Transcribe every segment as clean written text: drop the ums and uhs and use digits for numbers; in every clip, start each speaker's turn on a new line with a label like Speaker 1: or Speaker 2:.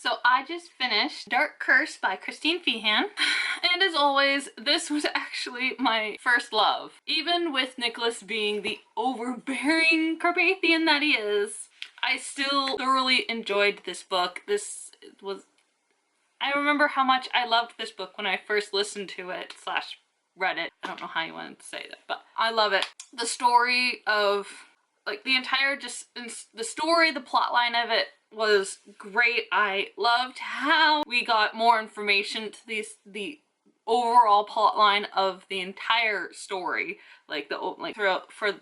Speaker 1: So I just finished Dark Curse by Christine Feehan, and as always, this was actually my first love. Even with Nicholas being the overbearing Carpathian that he is, I still thoroughly enjoyed this book. I remember how much I loved this book when I first listened to it slash read it. I don't know how you wanted to say that, but I love it. The story of, like, the entire, the story, the plot line of it was great. I loved how we got more information to the overall plot line of the entire story, throughout for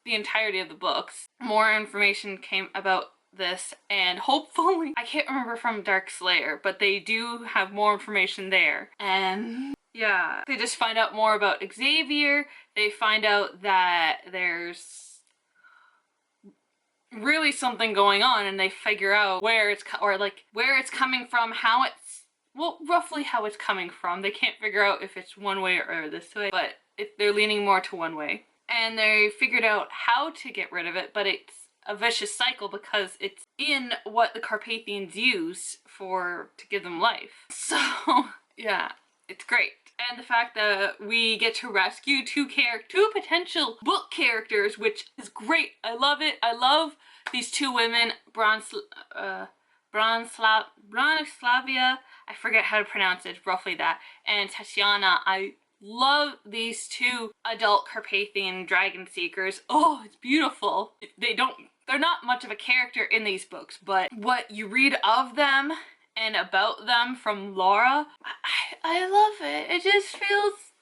Speaker 1: the entirety of the books. More information came about this, and hopefully, I can't remember from Dark Slayer, but they do have more information there. And yeah, they just find out more about Xavier. They find out that there's really something going on, and they figure out where it's coming from, how it's, well, roughly how it's coming from. They can't figure out if it's one way or this way, but they're leaning more to one way. And they figured out how to get rid of it, but it's a vicious cycle because it's in what the Carpathians use to give them life. So yeah, it's great. And the fact that we get to rescue two potential book characters, which is great. I love it. I love these two women, Bronslavia, I forget how to pronounce it, roughly that, and Tatiana. I love these two adult Carpathian dragon seekers. Oh, it's beautiful. They're not much of a character in these books, but what you read of them and about them from Laura, I love it. It just feels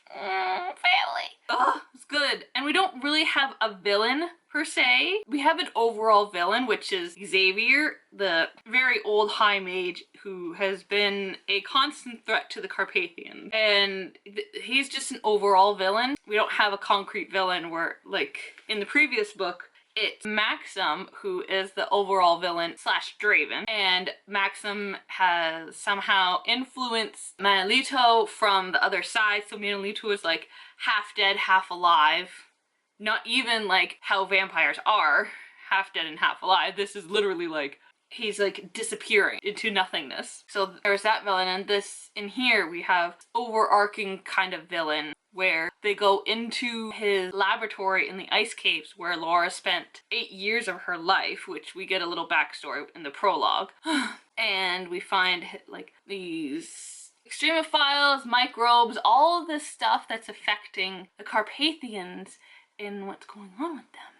Speaker 1: family. Oh, it's good. And we don't really have a villain per se. We have an overall villain, which is Xavier, the very old high mage who has been a constant threat to the Carpathians. And he's just an overall villain. We don't have a concrete villain where, like in the previous book, it's Maxim who is the overall villain slash Draven, and Maxim has somehow influenced Manolito from the other side, so Manolito is like half dead, half alive. Not even like how vampires are, half dead and half alive. This is literally like, he's like disappearing into nothingness. So there's that villain, and in here we have overarching kind of villain where they go into his laboratory in the ice caves where Laura spent 8 years of her life, which we get a little backstory in the prologue. And we find like these extremophiles, microbes, all of this stuff that's affecting the Carpathians in what's going on with them.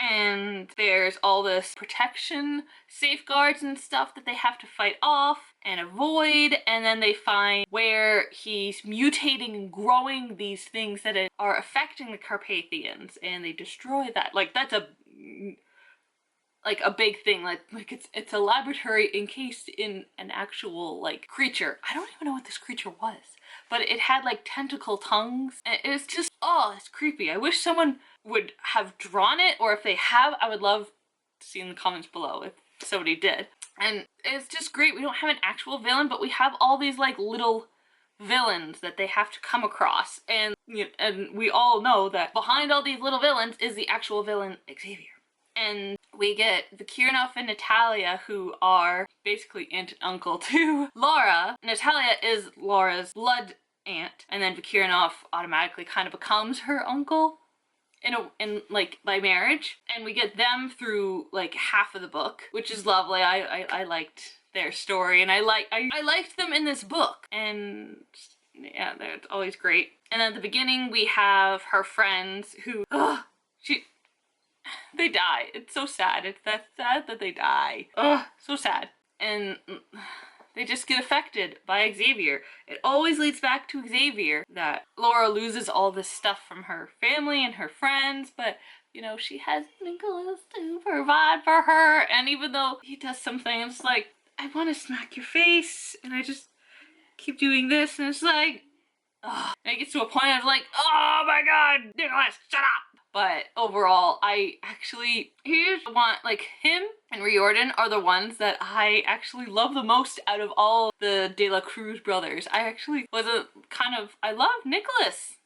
Speaker 1: And there's all this protection, safeguards and stuff that they have to fight off and avoid, and then they find where he's mutating and growing these things that are affecting the Carpathians, and they destroy that. Like, that's a big thing. Like it's a laboratory encased in an actual like creature. I don't even know what this creature was, but it had like tentacle tongues, and it was just, oh, it's creepy. I wish someone would have drawn it, or if they have, I would love to see in the comments below if somebody did. And it's just great. We don't have an actual villain, but we have all these like little villains that they have to come across, and we all know that behind all these little villains is the actual villain, Xavier. And we get Vikirnov and Natalia, who are basically aunt and uncle to Laura. Natalia is Laura's blood aunt, and then Vikirnov automatically kind of becomes her uncle like by marriage. And we get them through like half of the book, which is lovely. I liked their story, and I liked them in this book, and yeah, they're always great. And at the beginning we have her friends who they die. It's so sad. It's that sad that they die. Ugh, so sad. And they just get affected by Xavier. It always leads back to Xavier, that Laura loses all this stuff from her family and her friends, but you know, she has Nicholas to provide for her, and even though he does something, it's like, I want to smack your face, and I just keep doing this, and it's like, ugh. And it gets to a point of like, oh my god, Nicholas, shut up! But overall, like, him and Riordan are the ones that I actually love the most out of all the De La Cruz brothers. I actually I love Nicholas.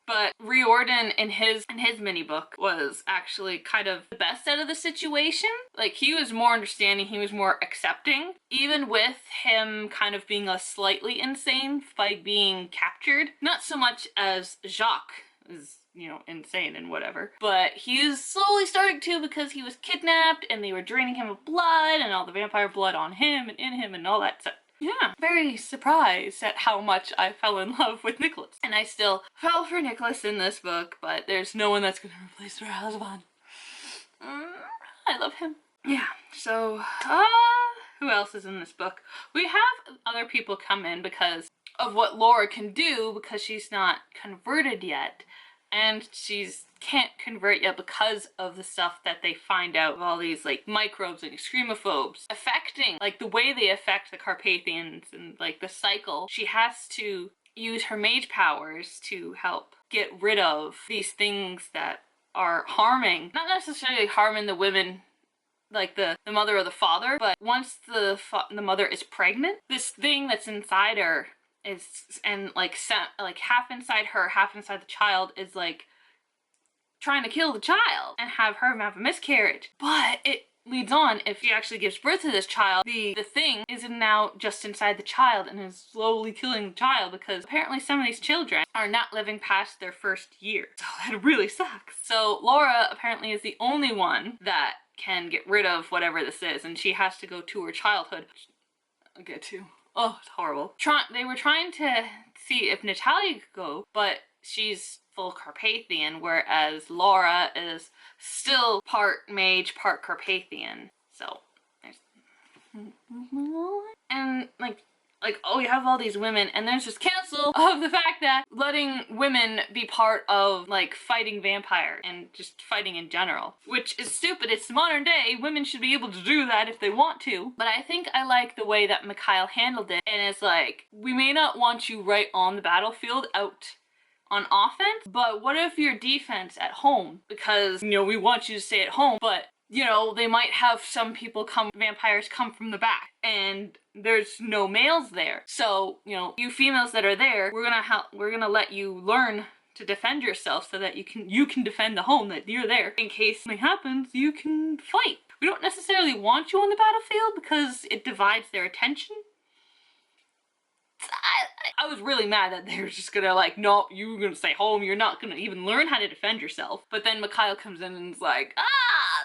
Speaker 1: But Riordan in his mini book was actually kind of the best out of the situation. Like, he was more understanding, he was more accepting, even with him kind of being a slightly insane by being captured. Not so much as Jacques is, you know, insane and whatever, but he is slowly starting to, because he was kidnapped and they were draining him of blood and all the vampire blood on him and in him and all that stuff. Yeah, very surprised at how much I fell in love with Nicholas. And I still fell for Nicholas in this book, but there's no one that's gonna replace Razvan. I love him. Yeah, so, who else is in this book? We have other people come in because of what Laura can do, because she's not converted yet. And she's can't convert yet because of the stuff that they find out of all these like microbes and extremophobes affecting, like the way they affect the Carpathians and like the cycle. She has to use her mage powers to help get rid of these things that are harming, not necessarily harming the women, like the mother or the father, but once the mother is pregnant, this thing that's inside her is, and like half inside her, half inside the child, is like trying to kill the child and have her have a miscarriage. But it leads on, if she actually gives birth to this child, the thing is now just inside the child and is slowly killing the child, because apparently some of these children are not living past their first year. So that really sucks. So Laura apparently is the only one that can get rid of whatever this is, and she has to go to her childhood. I'll get to. Oh, it's horrible. They were trying to see if Natalia could go, but she's full Carpathian, whereas Laura is still part mage, part Carpathian. So, there's... And, oh, we have all these women, and there's just cancel of the fact that letting women be part of, like, fighting vampire and just fighting in general, which is stupid. It's modern day. Women should be able to do that if they want to. But I think I like the way that Mikhail handled it, and it's like, we may not want you right on the battlefield out on offense, but what if your defense at home? Because, you know, we want you to stay at home, but you know, they might have some people vampires come from the back, and there's no males there. So, you know, you females that are there, we're gonna let you learn to defend yourself so that you can defend the home, that you're there. In case something happens, you can fight. We don't necessarily want you on the battlefield because it divides their attention. I was really mad that they were just gonna like, no, you're gonna stay home, you're not gonna even learn how to defend yourself. But then Mikhail comes in and is like,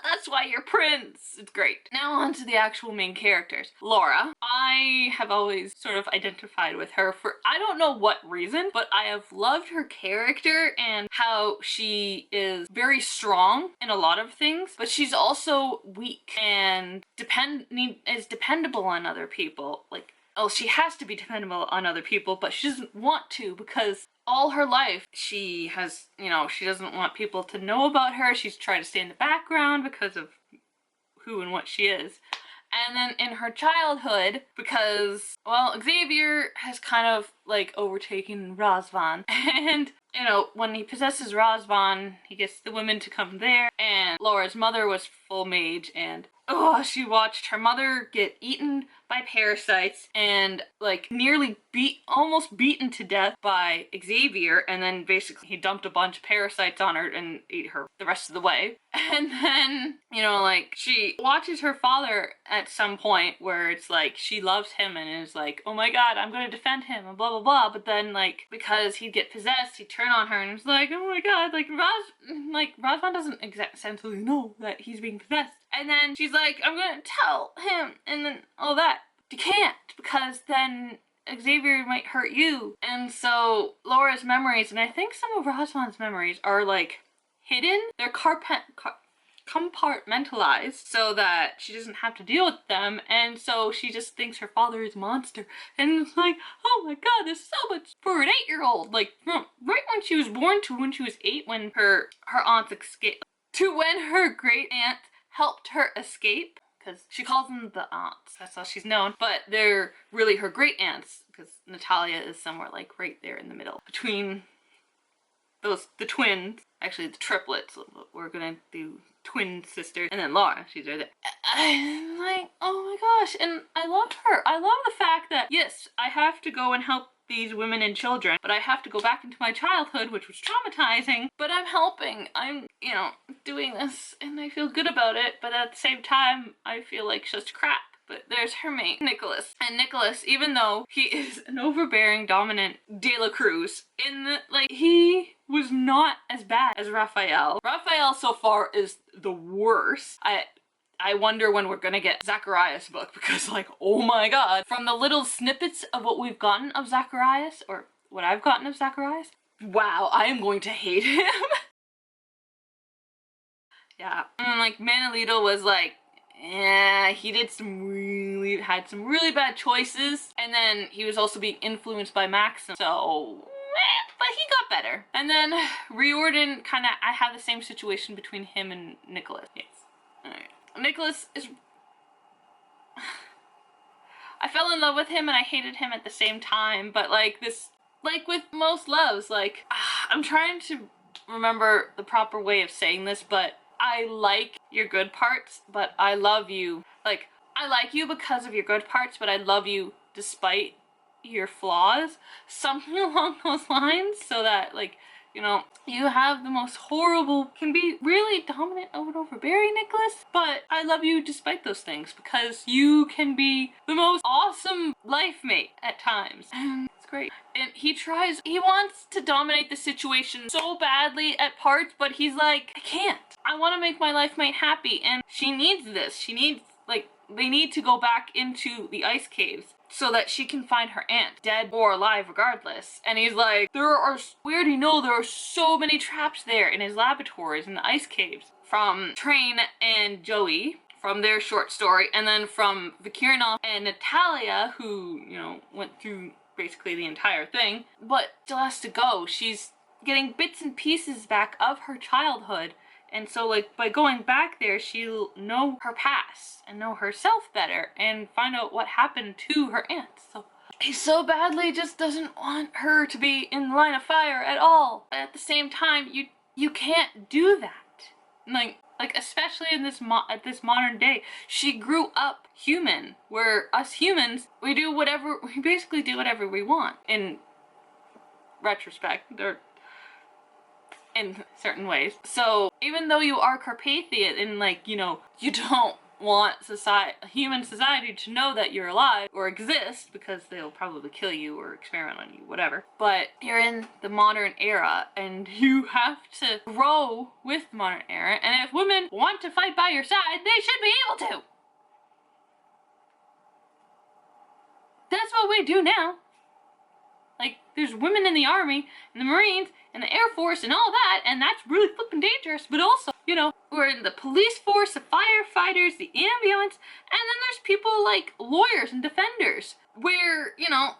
Speaker 1: that's why you're Prince. It's great. Now on to the actual main characters. Laura. I have always sort of identified with her for, I don't know what reason, but I have loved her character and how she is very strong in a lot of things, but she's also weak and is dependable on other people. Like, oh, she has to be dependable on other people, but she doesn't want to, because all her life she has, you know, she doesn't want people to know about her. She's tried to stay in the background because of who and what she is. And then in her childhood, because, well, Xavier has kind of like overtaken Razvan, and you know, when he possesses Razvan, he gets the women to come there, and Laura's mother was full mage, and she watched her mother get eaten by parasites and like nearly almost beaten to death by Xavier, and then basically he dumped a bunch of parasites on her and ate her the rest of the way. And then, you know, like, she watches her father at some point where it's like she loves him and is like, oh my god, I'm gonna defend him and blah blah blah, but then like, because he'd get possessed, he'd turn on her and it's like, oh my god, like Razvan doesn't exactly know that he's being possessed. And then she's like, I'm gonna tell him, and then all that. You can't, because then Xavier might hurt you. And so Laura's memories, and I think some of Razvan's memories, are like hidden. They're compartmentalized so that she doesn't have to deal with them, and so she just thinks her father is a monster. And it's like, oh my god, there's so much for an 8-year-old. Like, right when she was born to when she was 8, when her aunts escaped, to when her great aunt helped her escape, because she calls them the aunts, that's how she's known, but they're really her great aunts, because Natalia is somewhere like right there in the middle between the twins, actually the triplets. We're gonna do twin sisters, and then Laura, she's right there. I'm like, oh my gosh, and I love her. I love the fact that, yes, I have to go and help these women and children, but I have to go back into my childhood, which was traumatizing, but I'm helping. I'm, doing this, and I feel good about it, but at the same time, I feel like just crap. But there's her mate, Nicholas. And Nicholas, even though he is an overbearing, dominant De La Cruz, he was not as bad as Raphael. Raphael so far is the worst. I wonder when we're gonna get Zacharias' book, because oh my god. From the little snippets of what we've gotten of Zacharias, or what I've gotten of Zacharias, wow, I am going to hate him. Yeah, and Manolito was yeah, he had some really bad choices, and then he was also being influenced by Maxim, so but he got better. And then Riordan I have the same situation between him and Nicholas. Yes. Alright. Nicholas is... I fell in love with him and I hated him at the same time, but with most loves, I'm trying to remember the proper way of saying this, but I like your good parts, but I love you. I like you because of your good parts, but I love you despite your flaws. Something along those lines, so that, you have the most horrible, can be really dominant and overbearing Nicholas, but I love you despite those things, because you can be the most awesome life mate at times. And it's great. And he wants to dominate the situation so badly at parts, but he's like, I can't. I want to make my life mate happy, and she needs this. She needs, they need to go back into the ice caves so that she can find her aunt, dead or alive regardless. And he's like, we already know there are so many traps there in his laboratories in the ice caves. From Train and Joey, from their short story, and then from Vikirnov and Natalia, who, went through basically the entire thing, but still has to go. She's getting bits and pieces back of her childhood. And so, by going back there, she'll know her past and know herself better and find out what happened to her aunt. So he so badly just doesn't want her to be in the line of fire at all. But at the same time, you can't do that. Especially in at this modern day, she grew up human, where us humans, we basically do whatever we want. In retrospect, in certain ways. So even though you are Carpathian and you don't want human society to know that you're alive or exist, because they'll probably kill you or experiment on you, whatever. But you're in the modern era and you have to grow with the modern era, and if women want to fight by your side, they should be able to. That's what we do now. There's women in the Army, and the Marines, and the Air Force, and all that, and that's really flippin' dangerous, but also, we're in the police force, the firefighters, the ambulance, and then there's people like lawyers and defenders, where,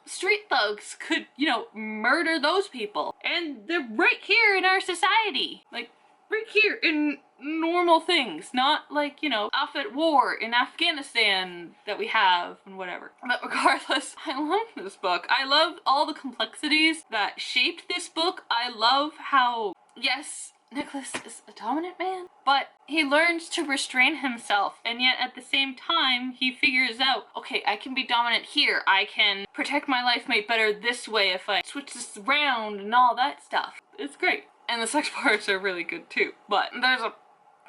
Speaker 1: street thugs could, murder those people. And they're right here in our society. Right here in normal things, not off at war in Afghanistan that we have and whatever. But regardless, I love this book. I love all the complexities that shaped this book. I love how, yes, Nicholas is a dominant man, but he learns to restrain himself, and yet at the same time, he figures out, okay, I can be dominant here. I can protect my life mate better this way if I switch this around and all that stuff. It's great. And the sex parts are really good too. But there's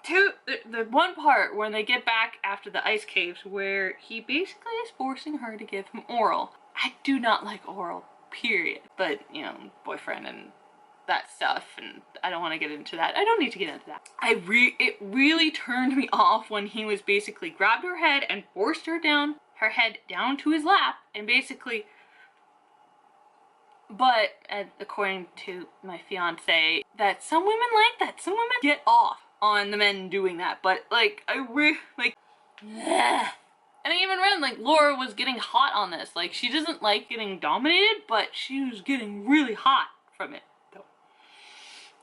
Speaker 1: the one part when they get back after the ice caves where he basically is forcing her to give him oral. I do not like oral, period. But, boyfriend and that stuff, and I don't want to get into that. I don't need to get into that. It really turned me off when he was basically grabbed her head and forced her head down to his lap, and basically... But, according to my fiance, that some women like that. Some women get off on the men doing that. But, ugh. And I even read, Laura was getting hot on this. She doesn't like getting dominated, but she was getting really hot from it. So,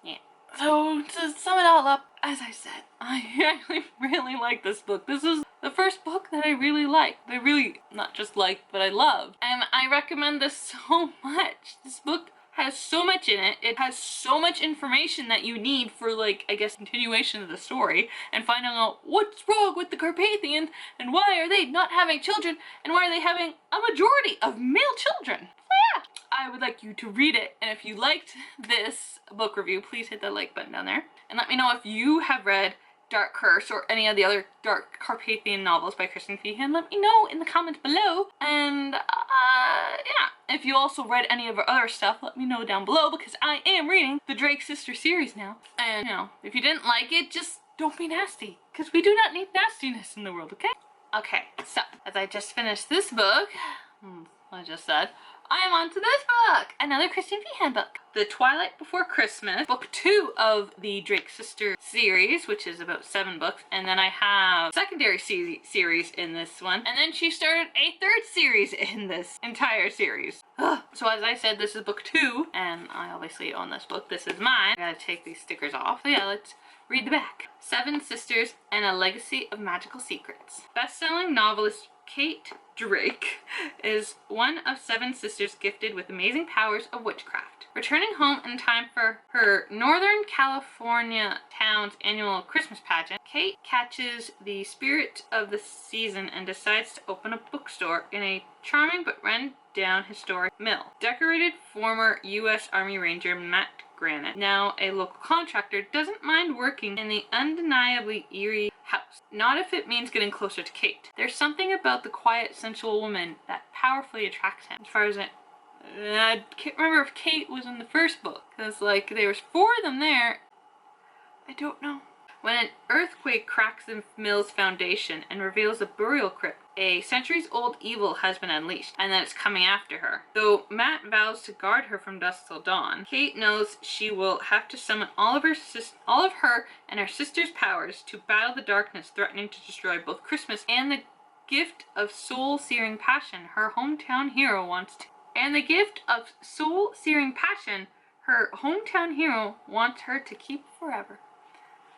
Speaker 1: yeah. So, to sum it all up, as I said, I actually really like this book. This is the first book that I really liked. I really, not just liked, but I loved. And I recommend this so much. This book has so much in it. It has so much information that you need for, I guess, continuation of the story, and finding out what's wrong with the Carpathians, and why are they not having children, and why are they having a majority of male children. So yeah, I would like you to read it. And if you liked this book review, please hit the like button down there. And let me know if you have read Dark Curse or any of the other Dark Carpathian novels by Kristen Feehan. Let me know in the comments below. And yeah, if you also read any of her other stuff, let me know down below, because I am reading the Drake Sister series now. And you know, if you didn't like it, just don't be nasty, because we do not need nastiness in the world, okay? Okay, so as I just finished this book, I just said, I am on to this book! Another Kristen Feehan book. The Twilight Before Christmas, book 2 of the Drake Sister series, which is about 7 books. And then I have secondary series in this one. And then she started a 3rd series in this entire series. Ugh. So as I said, this is book 2, and I obviously own this book. This is mine. I gotta take these stickers off. So yeah, let's read the back. 7 Sisters and a Legacy of Magical Secrets. Best-selling novelist Kate Drake is one of 7 sisters gifted with amazing powers of witchcraft. Returning home in time for her Northern California town's annual Christmas pageant, Kate catches the spirit of the season and decides to open a bookstore in a charming but run-down historic mill. Decorated former U.S. Army Ranger Matt Granite, now a local contractor, doesn't mind working in the undeniably eerie house. Not if it means getting closer to Kate. There's something about the quiet, sensual woman that powerfully attracts him. As far as I can't remember if Kate was in the first book, because like there was 4 of them there. I don't know. When an earthquake cracks the mill's foundation and reveals a burial crypt, a centuries-old evil has been unleashed, and that it's coming after her. Though Matt vows to guard her from dusk till dawn, Kate knows she will have to summon all of her and her sister's powers to battle the darkness threatening to destroy both Christmas and the gift of soul-searing passion her hometown hero wants her to keep forever.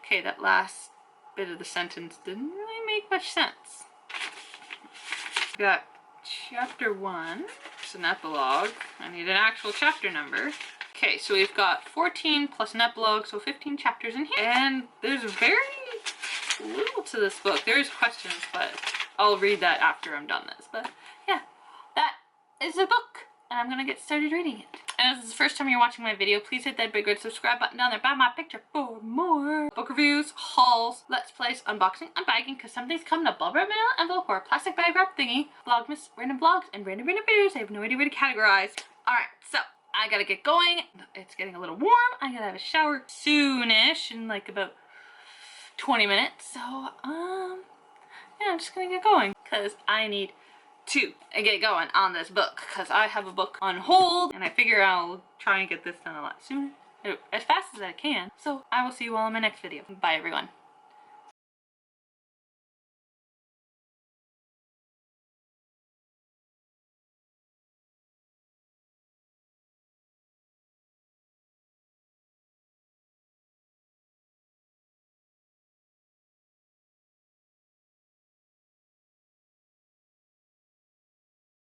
Speaker 1: Okay, that last bit of the sentence didn't really make much sense. We got chapter 1. It's an epilogue. I need an actual chapter number. Okay, so we've got 14 plus an epilogue, so 15 chapters in here. And there's very little to this book. There's questions, but I'll read that after I'm done this. But yeah, that is a book, and I'm gonna get started reading it. And if this is the first time you're watching my video, please hit that big red subscribe button down there by my picture for more book reviews, hauls, let's plays, unboxing, unbagging, because something's coming up, bubble wrap mail, envelope, or a plastic bag wrap thingy, vlogmas, random vlogs, and random videos I have no idea where to categorize. Alright, so I gotta get going. It's getting a little warm. I gotta have a shower soonish in like about 20 minutes. So, yeah, I'm just gonna get going because I need to get going on this book, because I have a book on hold and I figure I'll try and get this done a lot sooner, as fast as I can. So I will see you all in my next video. Bye everyone.